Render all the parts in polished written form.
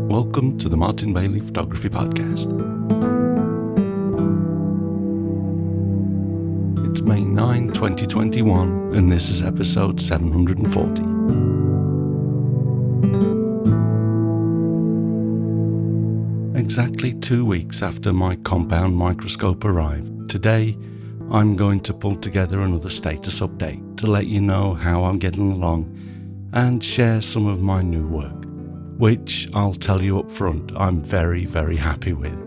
Welcome to the Martin Bailey Photography Podcast. It's May 9, 2021, and this is episode 740. Exactly 2 weeks after my compound microscope arrived, today I'm going to pull together another status update to let you know how I'm getting along and share some of my new work, which I'll tell you up front I'm very, very happy with.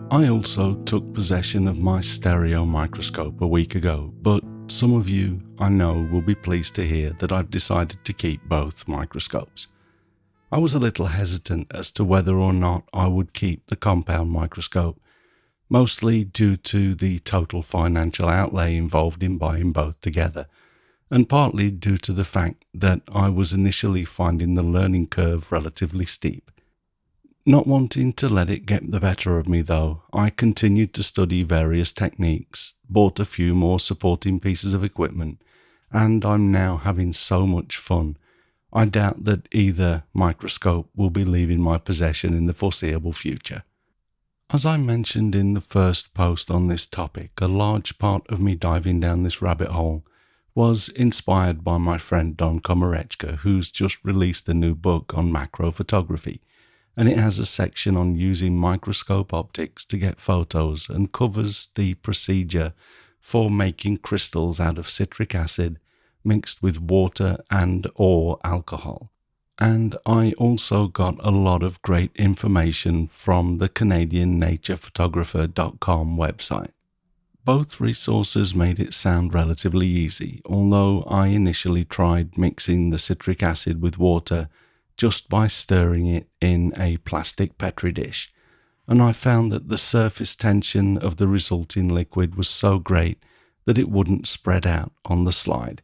I also took possession of my stereo microscope a week ago, but some of you I know will be pleased to hear that I've decided to keep both microscopes. I was a little hesitant as to whether or not I would keep the compound microscope, mostly due to the total financial outlay involved in buying both together, and partly due to the fact that I was initially finding the learning curve relatively steep. Not wanting to let it get the better of me though, I continued to study various techniques, bought a few more supporting pieces of equipment, and I'm now having so much fun. I doubt that either microscope will be leaving my possession in the foreseeable future. As I mentioned in the first post on this topic, a large part of me diving down this rabbit hole was inspired by my friend Don Komarechka, who's just released a new book on macro photography, and it has a section on using microscope optics to get photos and covers the procedure for making crystals out of citric acid mixed with water and or alcohol. And I also got a lot of great information from the Canadian naturephotographer.com website. Both resources made it sound relatively easy, although I initially tried mixing the citric acid with water just by stirring it in a plastic Petri dish, and I found that the surface tension of the resulting liquid was so great that it wouldn't spread out on the slide.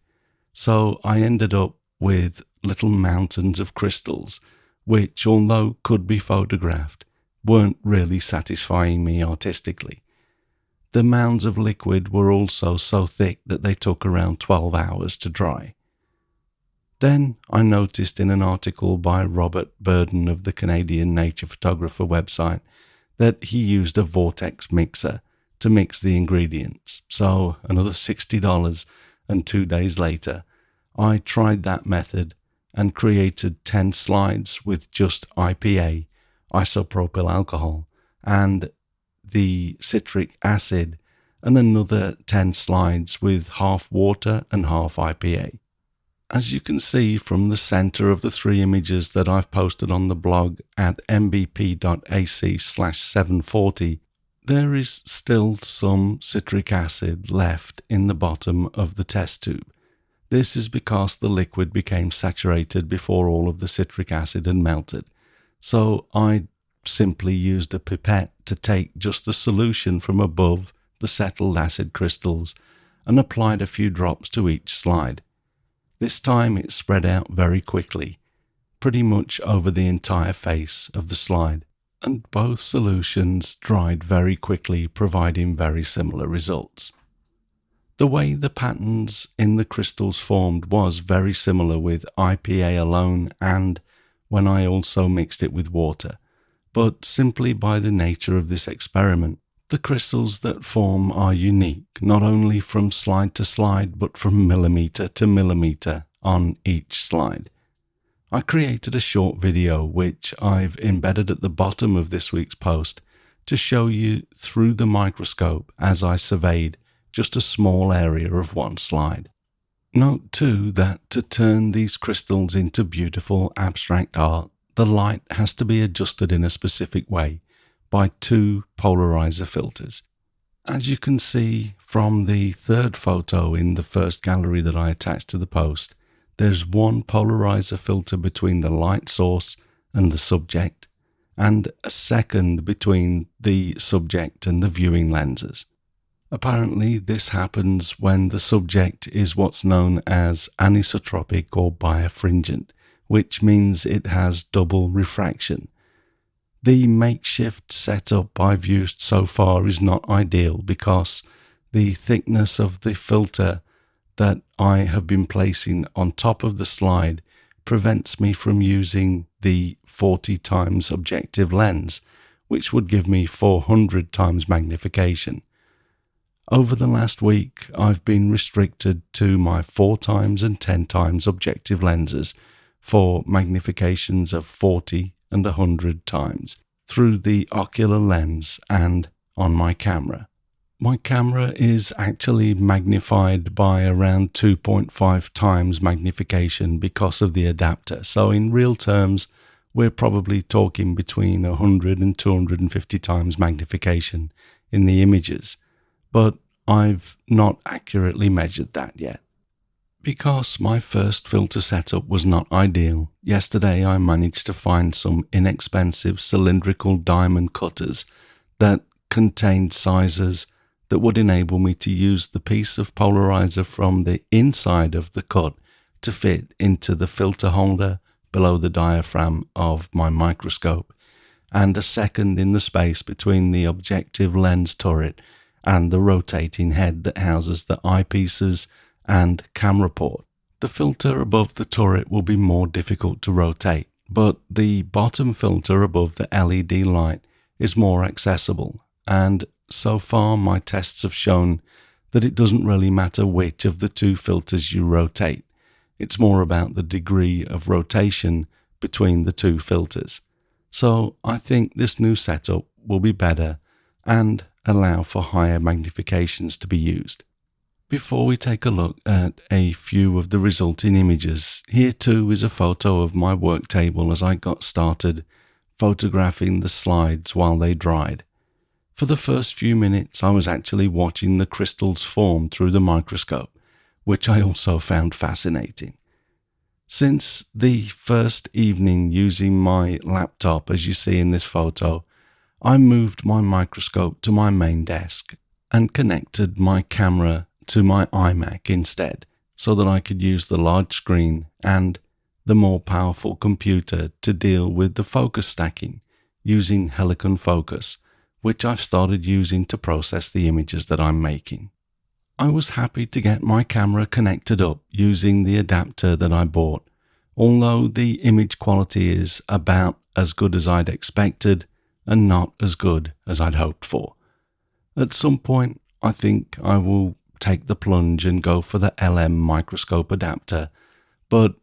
So I ended up with little mountains of crystals, which, although could be photographed, weren't really satisfying me artistically. The mounds of liquid were also so thick that they took around 12 hours to dry. Then I noticed in an article by Robert Burden of the Canadian Nature Photographer website that he used a vortex mixer to mix the ingredients, so another $60, and 2 days later I tried that method and created 10 slides with just IPA, isopropyl alcohol, and the citric acid, and another 10 slides with half water and half IPA. As you can see from the center of the 3 images that I've posted on the blog at mbp.ac/740, there is still some citric acid left in the bottom of the test tube. This is because the liquid became saturated before all of the citric acid had melted, so I simply used a pipette to take just the solution from above the settled acid crystals and applied a few drops to each slide. This time it spread out very quickly, pretty much over the entire face of the slide, and both solutions dried very quickly, providing very similar results. The way the patterns in the crystals formed was very similar with IPA alone and when I also mixed it with water, but simply by the nature of this experiment, the crystals that form are unique, not only from slide to slide, but from millimeter to millimeter on each slide. I created a short video which I've embedded at the bottom of this week's post to show you through the microscope as I surveyed just a small area of one slide. Note too that to turn these crystals into beautiful abstract art, the light has to be adjusted in a specific way by 2 polarizer filters. As you can see from the third photo in the first gallery that I attached to the post, there's one polarizer filter between the light source and the subject, and a second between the subject and the viewing lenses. Apparently, this happens when the subject is what's known as anisotropic or birefringent, which means it has double refraction. The makeshift setup I've used so far is not ideal because the thickness of the filter that I have been placing on top of the slide prevents me from using the 40 times objective lens, which would give me 400 times magnification. Over the last week, I've been restricted to my 4 times and 10 times objective lenses for magnifications of 40 and 100 times through the ocular lens and on my camera. My camera is actually magnified by around 2.5 times magnification because of the adapter. So in real terms, we're probably talking between 100 and 250 times magnification in the images. But I've not accurately measured that yet. Because my first filter setup was not ideal, yesterday I managed to find some inexpensive cylindrical diamond cutters that contained sizes that would enable me to use the piece of polarizer from the inside of the cut to fit into the filter holder below the diaphragm of my microscope, and a second in the space between the objective lens turret and the rotating head that houses the eyepieces and camera port. The filter above the turret will be more difficult to rotate, but the bottom filter above the LED light is more accessible, and so far my tests have shown that it doesn't really matter which of the two filters you rotate. It's more about the degree of rotation between the two filters. So I think this new setup will be better and allow for higher magnifications to be used. Before we take a look at a few of the resulting images, here too is a photo of my work table as I got started photographing the slides while they dried. For the first few minutes I was actually watching the crystals form through the microscope, which I also found fascinating. Since the first evening using my laptop, as you see in this photo, I moved my microscope to my main desk and connected my camera to my iMac instead, so that I could use the large screen and the more powerful computer to deal with the focus stacking using Helicon Focus, which I've started using to process the images that I'm making. I was happy to get my camera connected up using the adapter that I bought, although the image quality is about as good as I'd expected and not as good as I'd hoped for. At some point, I think I will take the plunge and go for the LM microscope adapter, but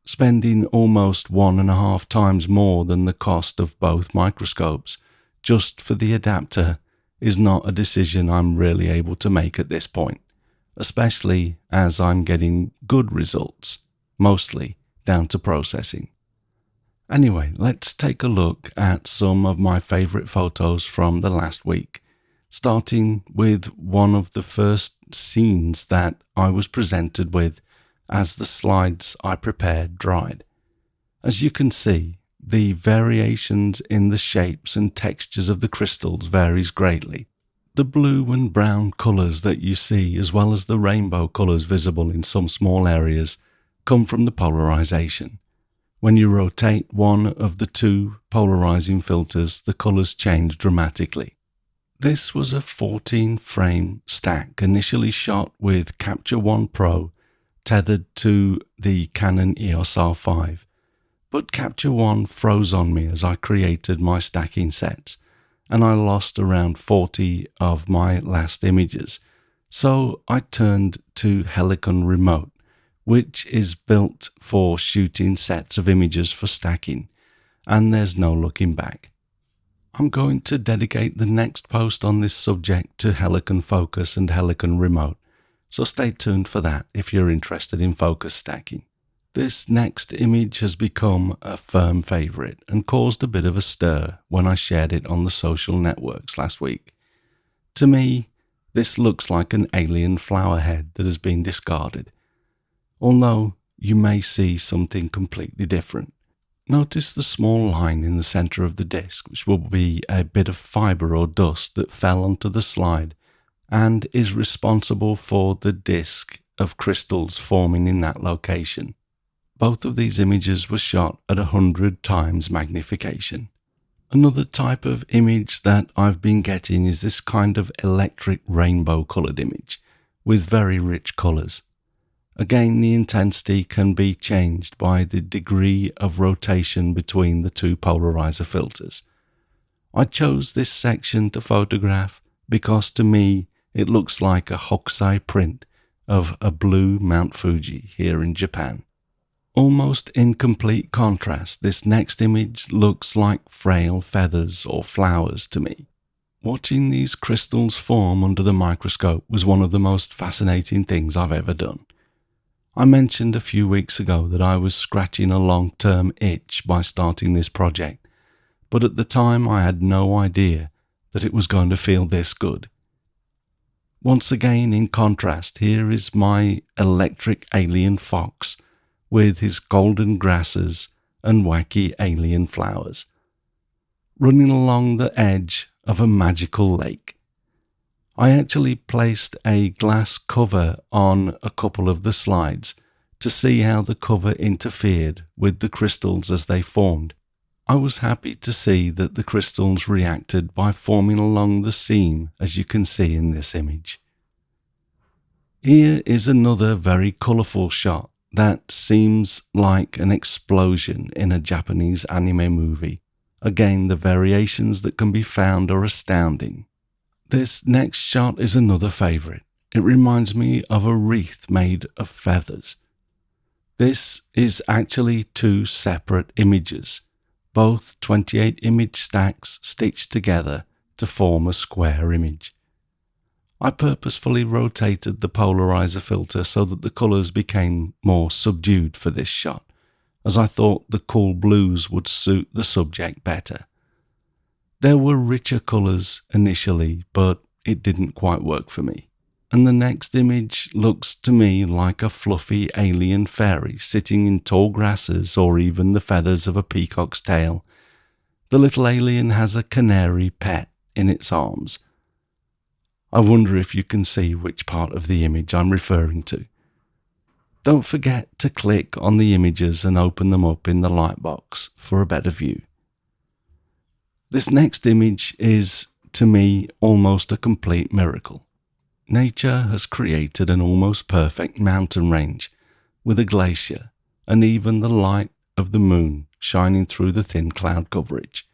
spending almost 1.5 times more than the cost of both microscopes just for the adapter is not a decision I'm really able to make at this point, especially as I'm getting good results, mostly down to processing. Anyway, let's take a look at some of my favorite photos from the last week, starting with one of the first scenes that I was presented with as the slides I prepared dried. As you can see, the variations in the shapes and textures of the crystals varies greatly. The blue and brown colours that you see, as well as the rainbow colours visible in some small areas, come from the polarization. When you rotate one of the two polarizing filters, the colours change dramatically. This was a 14-frame stack initially shot with Capture One Pro tethered to the Canon EOS R5. But Capture One froze on me as I created my stacking sets, and I lost around 40 of my last images, so I turned to Helicon Remote, which is built for shooting sets of images for stacking, and there's no looking back. I'm going to dedicate the next post on this subject to Helicon Focus and Helicon Remote, so stay tuned for that if you're interested in focus stacking. This next image has become a firm favourite and caused a bit of a stir when I shared it on the social networks last week. To me, this looks like an alien flower head that has been discarded, although you may see something completely different. Notice the small line in the centre of the disc, which will be a bit of fibre or dust that fell onto the slide and is responsible for the disc of crystals forming in that location. Both of these images were shot at 100 times magnification. Another type of image that I've been getting is this kind of electric rainbow coloured image with very rich colours. Again, the intensity can be changed by the degree of rotation between the two polarizer filters. I chose this section to photograph because to me it looks like a Hokusai print of a blue Mount Fuji here in Japan. Almost in complete contrast, this next image looks like frail feathers or flowers to me. Watching these crystals form under the microscope was one of the most fascinating things I've ever done. I mentioned a few weeks ago that I was scratching a long-term itch by starting this project, but at the time I had no idea that it was going to feel this good. Once again, in contrast, here is my electric alien fox with his golden grasses and wacky alien flowers, running along the edge of a magical lake. I actually placed a glass cover on a couple of the slides to see how the cover interfered with the crystals as they formed. I was happy to see that the crystals reacted by forming along the seam, as you can see in this image. Here is another very colourful shot that seems like an explosion in a Japanese anime movie. Again, the variations that can be found are astounding. This next shot is another favourite. It reminds me of a wreath made of feathers. This is actually two separate images, both 28 image stacks stitched together to form a square image. I purposefully rotated the polarizer filter so that the colours became more subdued for this shot, as I thought the cool blues would suit the subject better. There were richer colours initially, but it didn't quite work for me. And the next image looks to me like a fluffy alien fairy sitting in tall grasses or even the feathers of a peacock's tail. The little alien has a canary pet in its arms. I wonder if you can see which part of the image I'm referring to. Don't forget to click on the images and open them up in the lightbox for a better view. This next image is, to me, almost a complete miracle. Nature has created an almost perfect mountain range with a glacier and even the light of the moon shining through the thin cloud coverage.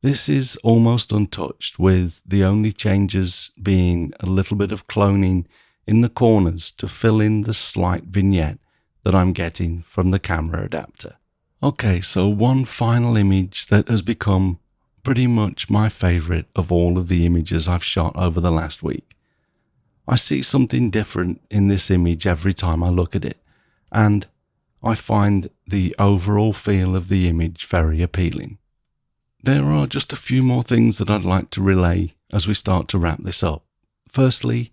This is almost untouched, with the only changes being a little bit of cloning in the corners to fill in the slight vignette that I'm getting from the camera adapter. Okay, so one final image that has become pretty much my favourite of all of the images I've shot over the last week. I see something different in this image every time I look at it, and I find the overall feel of the image very appealing. There are just a few more things that I'd like to relay as we start to wrap this up. Firstly,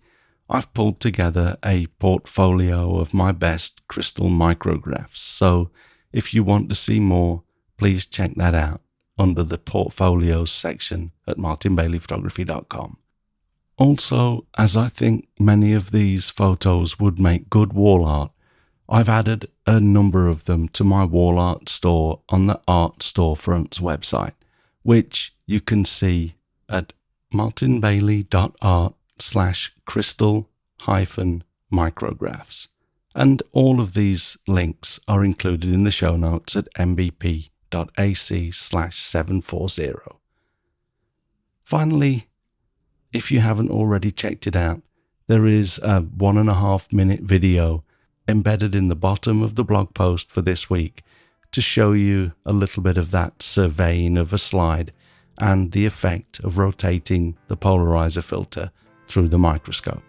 I've pulled together a portfolio of my best crystal micrographs, so if you want to see more, please check that out under the portfolios section at martinbaileyphotography.com. Also, as I think many of these photos would make good wall art, I've added a number of them to my wall art store on the Art Storefront's website, which you can see at martinbailey.art/crystal-micrographs. And all of these links are included in the show notes at mbp.ac/740. Finally, if you haven't already checked it out, there is a 1.5 minute video embedded in the bottom of the blog post for this week to show you a little bit of that surveying of a slide and the effect of rotating the polarizer filter through the microscope.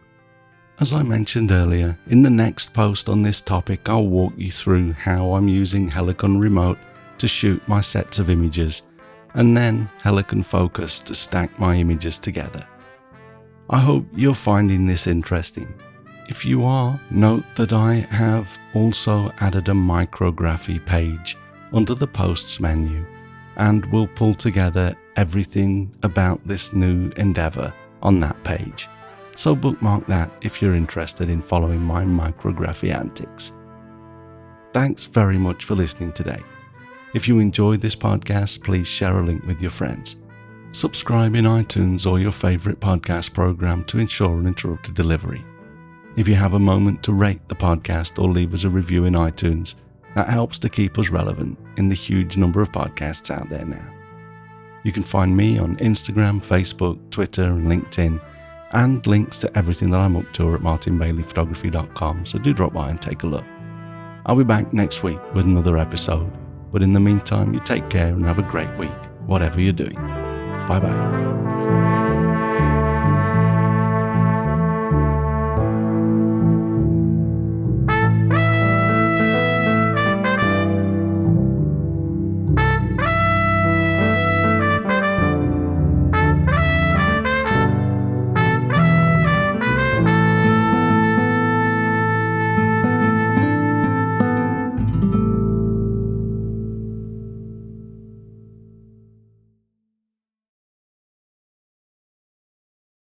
As I mentioned earlier, in the next post on this topic, I'll walk you through how I'm using Helicon Remote to shoot my sets of images, and then Helicon Focus to stack my images together. I hope you're finding this interesting. If you are, note that I have also added a micrography page under the posts menu, and will pull together everything about this new endeavour on that page. So bookmark that if you're interested in following my micrography antics. Thanks very much for listening today. If you enjoyed this podcast, please share a link with your friends. Subscribe in iTunes or your favourite podcast program to ensure uninterrupted delivery. If you have a moment to rate the podcast or leave us a review in iTunes, that helps to keep us relevant in the huge number of podcasts out there now. You can find me on Instagram, Facebook, Twitter and LinkedIn, and links to everything that I'm up to are at martinbaileyphotography.com, so do drop by and take a look. I'll be back next week with another episode, but in the meantime, you take care and have a great week, whatever you're doing. Bye bye.